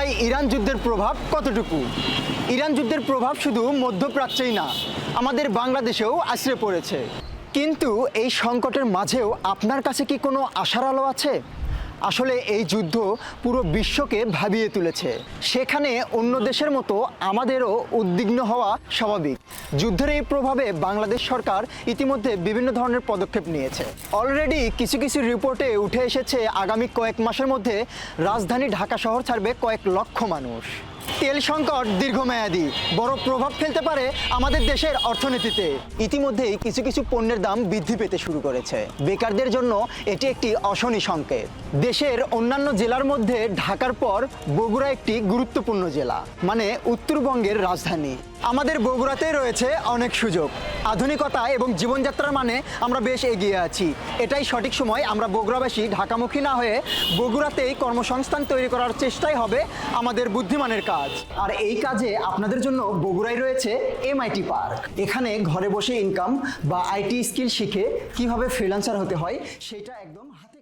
এই ইরান যুদ্ধের প্রভাব কতটুকু? ইরান যুদ্ধের প্রভাব শুধু মধ্যপ্রাচ্যেই না, আমাদের বাংলাদেশেও আছড়ে পড়েছে। কিন্তু এই সংকটের মাঝেও আপনার কাছে কি কোনো আশার আলো আছে? আসলে এই যুদ্ধ পুরো বিশ্বকে ভাবিয়ে তুলেছে। সেখানে অন্য দেশের মতো আমাদেরও উদ্বিগ্ন হওয়া স্বাভাবিক। যুদ্ধের এই প্রভাবে বাংলাদেশ সরকার ইতিমধ্যে বিভিন্ন ধরনের পদক্ষেপ নিয়েছে। অলরেডি কিছু কিছু রিপোর্টে উঠে এসেছে আগামী কয়েক মাসের মধ্যে রাজধানী ঢাকা শহর ছাড়বে কয়েক লক্ষ মানুষ। তেল সংকট দীর্ঘমেয়াদী, বড় প্রভাব ফেলতে পারে আমাদের দেশের অর্থনীতিতে। ইতিমধ্যেই কিছু কিছু পণ্যের দাম বৃদ্ধি পেতে শুরু করেছে। বেকারদের জন্য এটি একটি অশনি সংকেত। দেশের অন্যান্য জেলার মধ্যে ঢাকার পর বগুড়া একটি গুরুত্বপূর্ণ জেলা, মানে উত্তরবঙ্গের রাজধানী। আমাদের বগুড়াতেই রয়েছে অনেক সুযোগ। আধুনিকতা এবং জীবনযাত্রার মানে আমরা বেশ এগিয়ে আছি। এটাই সঠিক সময় আমরা বগুড়াবাসী ঢাকামুখী না হয়ে বগুড়াতেই কর্মসংস্থান তৈরি করার চেষ্টাই হবে আমাদের বুদ্ধিমানের কাজ। আর এই কাজে আপনাদের জন্য বগুড়ায় রয়েছে এমআইটি পার্ক। এখানে ঘরে বসে ইনকাম বা আইটি স্কিল শিখে কিভাবে ফ্রিল্যান্সার হতে হয় সেটা একদম হাতে